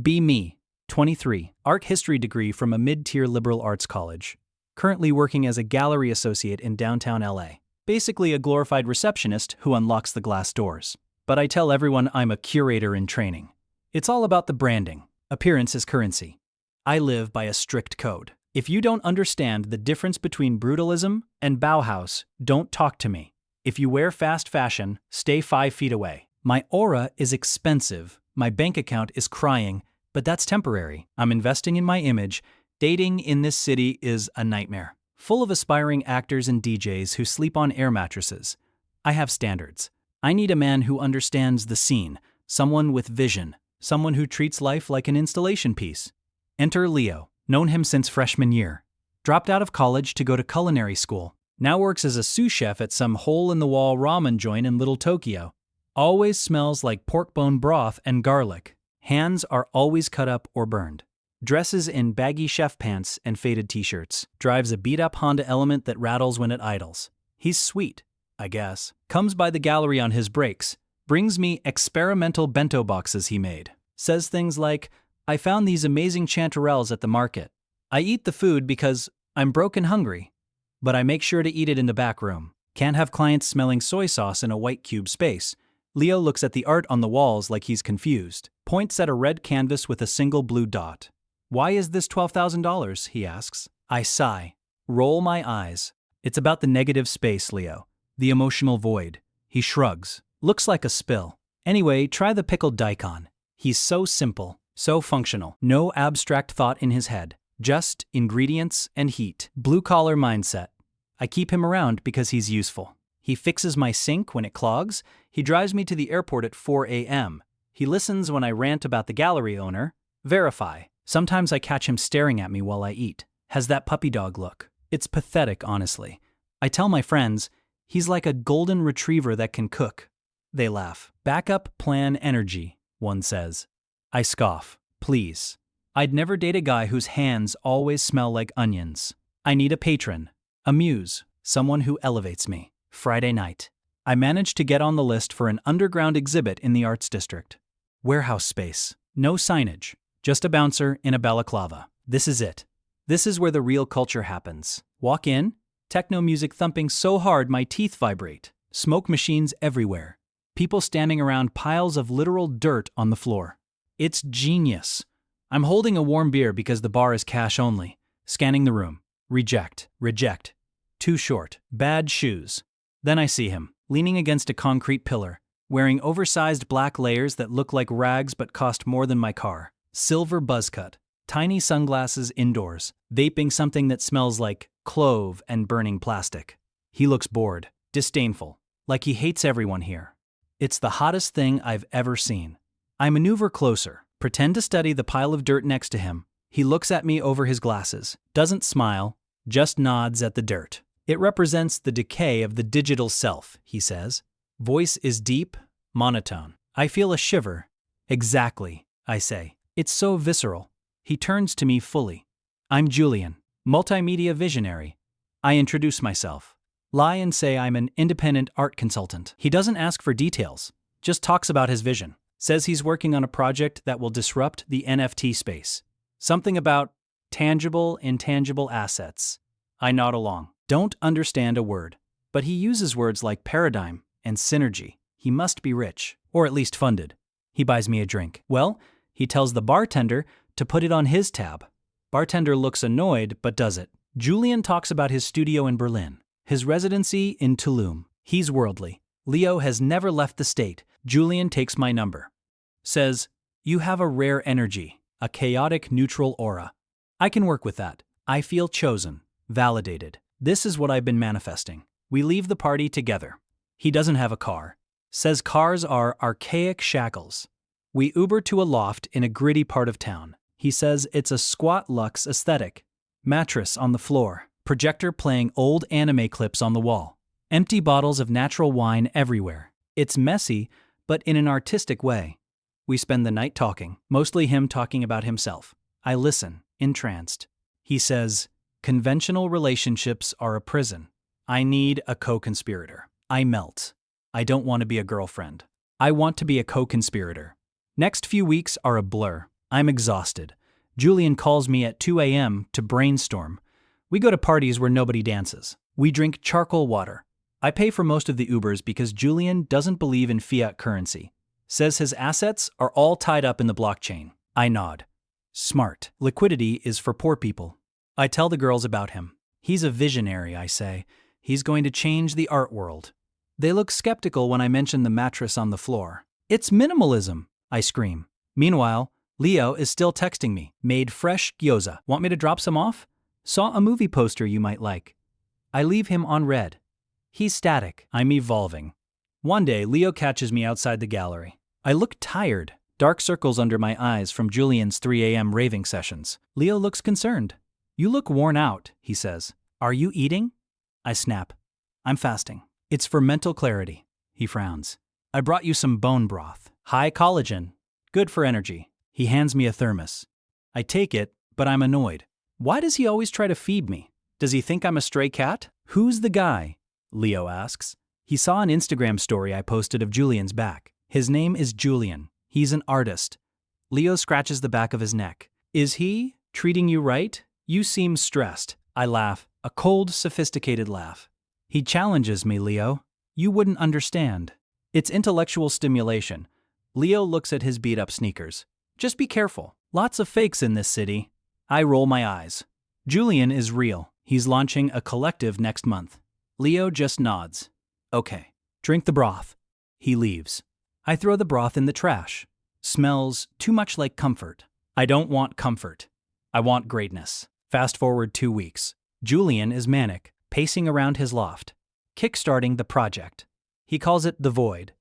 Be me, 23, art history degree from a mid-tier liberal arts college. Currently working as a gallery associate in downtown LA. Basically a glorified receptionist who unlocks the glass doors. But I tell everyone I'm a curator in training. It's all about the branding. Appearance is currency. I live by a strict code. If you don't understand the difference between brutalism and Bauhaus, don't talk to me. If you wear fast fashion, stay 5 feet away. My aura is expensive. My bank account is crying, but that's temporary. I'm investing in my image. Dating in this city is a nightmare. Full of aspiring actors and DJs who sleep on air mattresses. I have standards. I need a man who understands the scene, someone with vision, someone who treats life like an installation piece. Enter Leo, known him since freshman year. Dropped out of college to go to culinary school. Now works as a sous chef at some hole-in-the-wall ramen joint in Little Tokyo. Always smells like pork bone broth and garlic. Hands are always cut up or burned. Dresses in baggy chef pants and faded t-shirts. Drives a beat-up Honda Element that rattles when it idles. He's sweet, I guess. Comes by the gallery on his breaks. Brings me experimental bento boxes he made. Says things like, I found these amazing chanterelles at the market. I eat the food because I'm broke and hungry. But I make sure to eat it in the back room. Can't have clients smelling soy sauce in a white cube space. Leo looks at the art on the walls like he's confused. Points at a red canvas with a single blue dot. Why is this $12,000? He asks. I sigh. Roll my eyes. It's about the negative space, Leo. The emotional void. He shrugs. Looks like a spill. Anyway, try the pickled daikon. He's so simple, so functional. No abstract thought in his head. Just ingredients and heat. Blue-collar mindset. I keep him around because he's useful. He fixes my sink when it clogs. He drives me to the airport at 4 a.m. He listens when I rant about the gallery owner. Verify. Sometimes I catch him staring at me while I eat. Has that puppy dog look. It's pathetic, honestly. I tell my friends, he's like a golden retriever that can cook. They laugh. Backup plan energy, one says. I scoff. Please. I'd never date a guy whose hands always smell like onions. I need a patron, a muse, someone who elevates me. Friday night. I managed to get on the list for an underground exhibit in the Arts District. Warehouse space. No signage. Just a bouncer in a balaclava. This is it. This is where the real culture happens. Walk in, techno music thumping so hard my teeth vibrate. Smoke machines everywhere. People standing around piles of literal dirt on the floor. It's genius. I'm holding a warm beer because the bar is cash only. Scanning the room. Reject. Reject. Too short. Bad shoes. Then I see him, leaning against a concrete pillar, wearing oversized black layers that look like rags but cost more than my car. Silver buzz cut. Tiny sunglasses indoors, vaping something that smells like clove and burning plastic. He looks bored, disdainful, like he hates everyone here. It's the hottest thing I've ever seen. I maneuver closer, pretend to study the pile of dirt next to him. He looks at me over his glasses, doesn't smile, just nods at the dirt. It represents the decay of the digital self, he says. Voice is deep, monotone. I feel a shiver. Exactly, I say. It's so visceral. He turns to me fully. I'm Julian, multimedia visionary. I introduce myself. Lie and say I'm an independent art consultant. He doesn't ask for details, just talks about his vision. Says he's working on a project that will disrupt the NFT space. Something about tangible, intangible assets. I nod along. Don't understand a word, but he uses words like paradigm and synergy. He must be rich, or at least funded. He buys me a drink. Well, he tells the bartender to put it on his tab. Bartender looks annoyed, but does it. Julian talks about his studio in Berlin, his residency in Tulum. He's worldly. Leo has never left the state. Julian takes my number. Says, you have a rare energy, a chaotic neutral aura. I can work with that. I feel chosen, validated. This is what I've been manifesting. We leave the party together. He doesn't have a car. Says cars are archaic shackles. We Uber to a loft in a gritty part of town. He says it's a squat luxe aesthetic. Mattress on the floor. Projector playing old anime clips on the wall. Empty bottles of natural wine everywhere. It's messy, but in an artistic way. We spend the night talking, mostly him talking about himself. I listen, entranced. He says, conventional relationships are a prison. I need a co-conspirator. I melt. I don't want to be a girlfriend. I want to be a co-conspirator. Next few weeks are a blur. I'm exhausted. Julian calls me at 2 a.m. to brainstorm. We go to parties where nobody dances. We drink charcoal water. I pay for most of the Ubers because Julian doesn't believe in fiat currency. Says his assets are all tied up in the blockchain. I nod. Smart. Liquidity is for poor people. I tell the girls about him. He's a visionary, I say. He's going to change the art world. They look skeptical when I mention the mattress on the floor. It's minimalism, I scream. Meanwhile, Leo is still texting me. Made fresh gyoza. Want me to drop some off? Saw a movie poster you might like. I leave him on red. He's static. I'm evolving. One day, Leo catches me outside the gallery. I look tired. Dark circles under my eyes from Julian's 3 a.m. raving sessions. Leo looks concerned. You look worn out, he says. Are you eating? I snap. I'm fasting. It's for mental clarity. He frowns. I brought you some bone broth. High collagen. Good for energy. He hands me a thermos. I take it, but I'm annoyed. Why does he always try to feed me? Does he think I'm a stray cat? Who's the guy? Leo asks. He saw an Instagram story I posted of Julian's back. His name is Julian. He's an artist. Leo scratches the back of his neck. Is he treating you right? You seem stressed. I laugh, a cold, sophisticated laugh. He challenges me, Leo. You wouldn't understand. It's intellectual stimulation. Leo looks at his beat-up sneakers. Just be careful. Lots of fakes in this city. I roll my eyes. Julian is real. He's launching a collective next month. Leo just nods. Okay. Drink the broth. He leaves. I throw the broth in the trash. Smells too much like comfort. I don't want comfort. I want greatness. Fast forward 2 weeks. Julian is manic, pacing around his loft, kickstarting the project. He calls it The Void,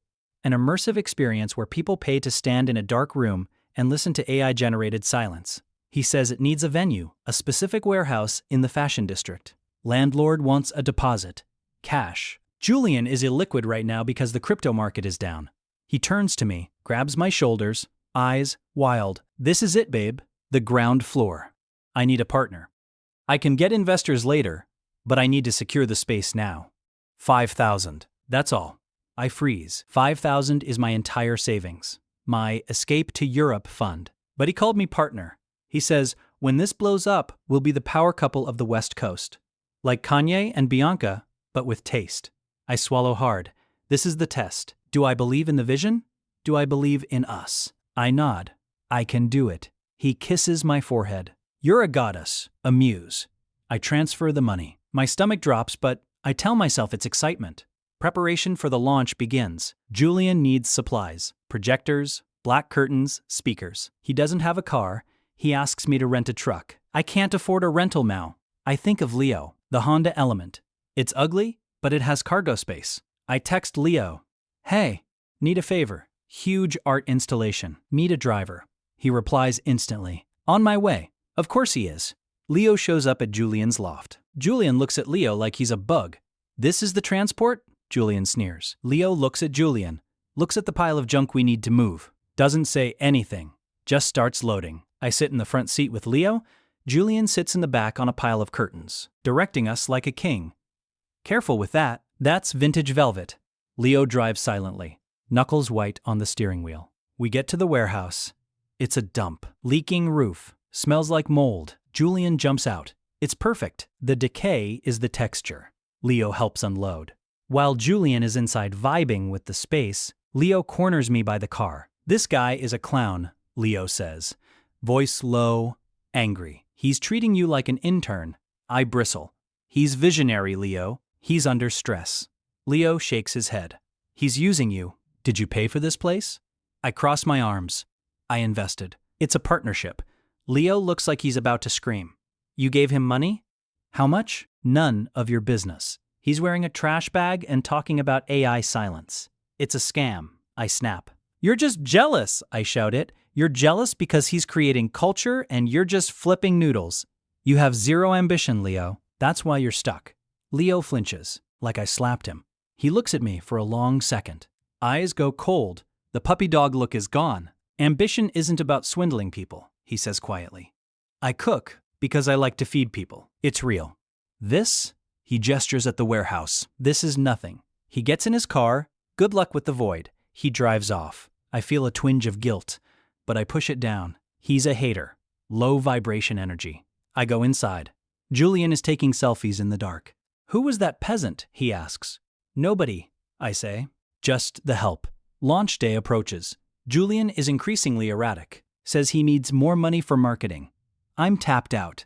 an immersive experience where people pay to stand in a dark room and listen to AI-generated silence. He says it needs a venue, a specific warehouse in the fashion district. Landlord wants a deposit. Cash. Julian is illiquid right now because the crypto market is down. He turns to me, grabs my shoulders, eyes wild. This is it, babe. The ground floor. I need a partner. I can get investors later, but I need to secure the space now. 5,000. That's all. I freeze. 5,000 is my entire savings. My escape to Europe fund. But he called me partner. He says, when this blows up, we'll be the power couple of the West Coast. Like Kanye and Bianca, but with taste. I swallow hard. This is the test. Do I believe in the vision? Do I believe in us? I nod. I can do it. He kisses my forehead. You're a goddess, a muse. I transfer the money. My stomach drops, but I tell myself it's excitement. Preparation for the launch begins. Julian needs supplies. Projectors, black curtains, speakers. He doesn't have a car. He asks me to rent a truck. I can't afford a rental now. I think of Leo, the Honda Element. It's ugly, but it has cargo space. I text Leo. Hey, need a favor. Huge art installation. Need a driver. He replies instantly. On my way. Of course he is. Leo shows up at Julian's loft. Julian looks at Leo like he's a bug. This is the transport? Julian sneers. Leo looks at Julian. Looks at the pile of junk we need to move. Doesn't say anything. Just starts loading. I sit in the front seat with Leo. Julian sits in the back on a pile of curtains, directing us like a king. Careful with that. That's vintage velvet. Leo drives silently, knuckles white on the steering wheel. We get to the warehouse. It's a dump. Leaking roof. Smells like mold. Julian jumps out. It's perfect. The decay is the texture. Leo helps unload. While Julian is inside vibing with the space, Leo corners me by the car. This guy is a clown, Leo says. Voice low, angry. He's treating you like an intern. I bristle. He's visionary, Leo. He's under stress. Leo shakes his head. He's using you. Did you pay for this place? I cross my arms. I invested. It's a partnership. Leo looks like he's about to scream. You gave him money? How much? None of your business. He's wearing a trash bag and talking about AI silence. It's a scam. I snap. You're just jealous, I shout it. You're jealous because he's creating culture and you're just flipping noodles. You have zero ambition, Leo. That's why you're stuck. Leo flinches, like I slapped him. He looks at me for a long second. Eyes go cold. The puppy dog look is gone. Ambition isn't about swindling people, he says quietly. I cook because I like to feed people. It's real. This? He gestures at the warehouse. This is nothing. He gets in his car. Good luck with the void. He drives off. I feel a twinge of guilt, but I push it down. He's a hater. Low vibration energy. I go inside. Julian is taking selfies in the dark. Who was that peasant? He asks. Nobody, I say. Just the help. Launch day approaches. Julian is increasingly erratic. Says he needs more money for marketing. I'm tapped out.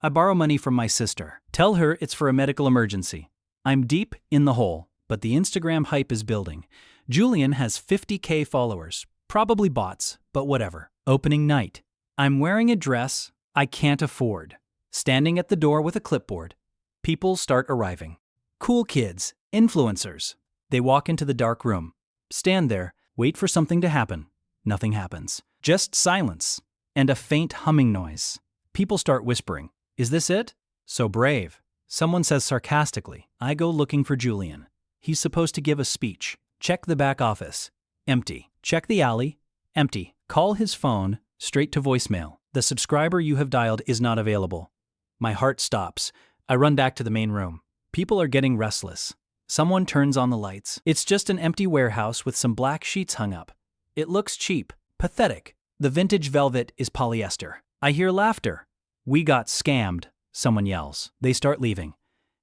I borrow money from my sister. Tell her it's for a medical emergency. I'm deep in the hole, but the Instagram hype is building. Julian has 50K followers. Probably bots, but whatever. Opening night. I'm wearing a dress I can't afford. Standing at the door with a clipboard. People start arriving. Cool kids, influencers. They walk into the dark room. Stand there, wait for something to happen. Nothing happens. Just silence. And a faint humming noise. People start whispering. Is this it? So brave. Someone says sarcastically. I go looking for Julian. He's supposed to give a speech. Check the back office. Empty. Check the alley. Empty. Call his phone. Straight to voicemail. The subscriber you have dialed is not available. My heart stops. I run back to the main room. People are getting restless. Someone turns on the lights. It's just an empty warehouse with some black sheets hung up. It looks cheap. Pathetic. The vintage velvet is polyester. I hear laughter. We got scammed, someone yells. They start leaving.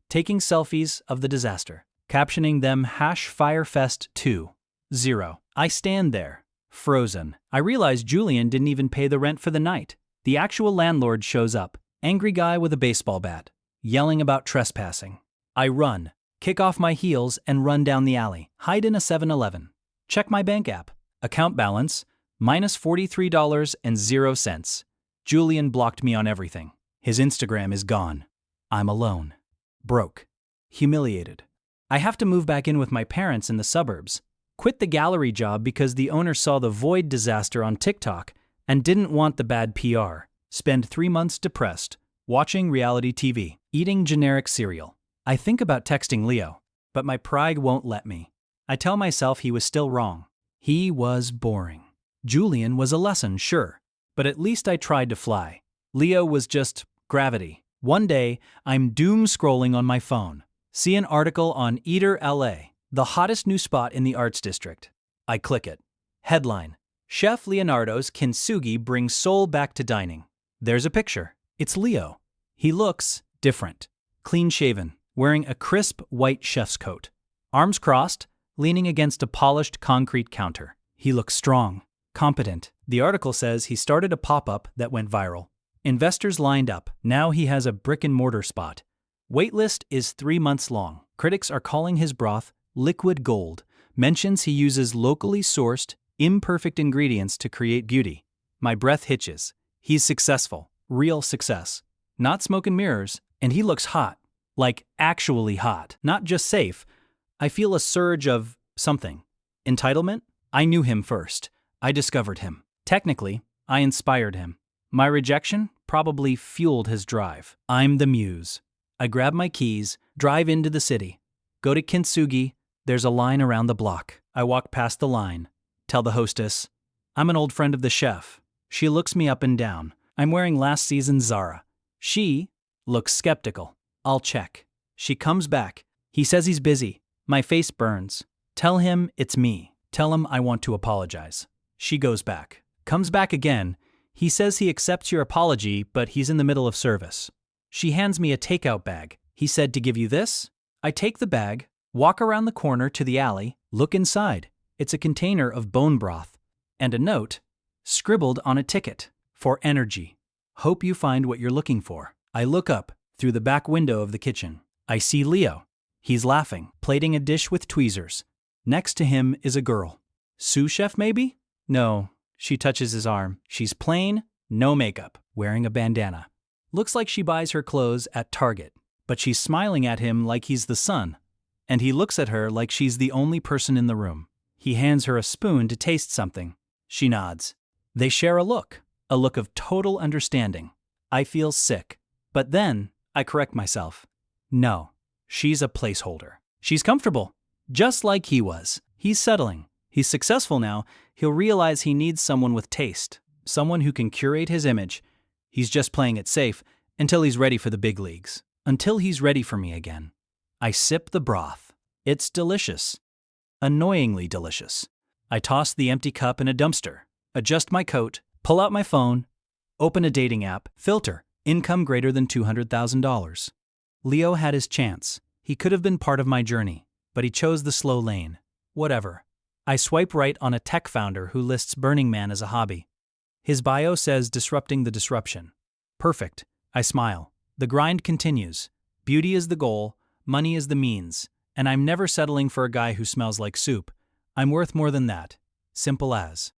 Taking selfies of the disaster. Captioning them #Firefest20. I stand there, frozen. I realize Julian didn't even pay the rent for the night. The actual landlord shows up. Angry guy with a baseball bat. Yelling about trespassing. I run. Kick off my heels and run down the alley. Hide in a 7-Eleven. Check my bank app. Account balance, -$43.00. Julian blocked me on everything. His Instagram is gone. I'm alone. Broke. Humiliated. I have to move back in with my parents in the suburbs. Quit the gallery job because the owner saw the void disaster on TikTok and didn't want the bad PR. Spend 3 months depressed, watching reality TV, eating generic cereal. I think about texting Leo, but my pride won't let me. I tell myself he was still wrong. He was boring. Julian was a lesson, sure, but at least I tried to fly. Leo was just gravity. One day, I'm doom scrolling on my phone. See an article on Eater LA, the hottest new spot in the arts district. I click it. Headline: Chef Leonardo's kintsugi brings soul back to dining. There's a picture. It's Leo. He looks different. Clean-shaven, wearing a crisp white chef's coat. Arms crossed, leaning against a polished concrete counter. He looks strong, competent. The article says he started a pop-up that went viral. Investors lined up. Now he has a brick-and-mortar spot. Waitlist is 3 months long. Critics are calling his broth liquid gold. Mentions he uses locally sourced, imperfect ingredients to create beauty. My breath hitches. He's successful. Real success. Not smoke and mirrors. And he looks hot. Like actually hot. Not just safe. I feel a surge of something. Entitlement? I knew him first. I discovered him. Technically, I inspired him. My rejection probably fueled his drive. I'm the muse. I grab my keys, drive into the city. Go to Kintsugi. There's a line around the block. I walk past the line. Tell the hostess, I'm an old friend of the chef. She looks me up and down. I'm wearing last season's Zara. She looks skeptical. I'll check. She comes back. He says he's busy. My face burns. Tell him it's me. Tell him I want to apologize. She goes back. Comes back again. He says he accepts your apology, but he's in the middle of service. She hands me a takeout bag. He said to give you this? I take the bag, walk around the corner to the alley, look inside. It's a container of bone broth. And a note, scribbled on a ticket, for energy. Hope you find what you're looking for. I look up, through the back window of the kitchen. I see Leo. He's laughing, plating a dish with tweezers. Next to him is a girl. Sous chef, maybe? No. She touches his arm. She's plain, no makeup, wearing a bandana. Looks like she buys her clothes at Target. But she's smiling at him like he's the sun. And he looks at her like she's the only person in the room. He hands her a spoon to taste something. She nods. They share a look of total understanding. I feel sick. But then, I correct myself. No, she's a placeholder. She's comfortable, just like he was. He's settling. He's successful now. He'll realize he needs someone with taste, someone who can curate his image. He's just playing it safe until he's ready for the big leagues, until he's ready for me again. I sip the broth. It's delicious. Annoyingly delicious. I toss the empty cup in a dumpster, adjust my coat, pull out my phone, Open a dating app. Filter. Income greater than $200,000. Leo had his chance. He could have been part of my journey, but he chose the slow lane. Whatever. I swipe right on a tech founder who lists Burning Man as a hobby. His bio says disrupting the disruption. Perfect. I smile. The grind continues. Beauty is the goal, money is the means, and I'm never settling for a guy who smells like soup. I'm worth more than that. Simple as.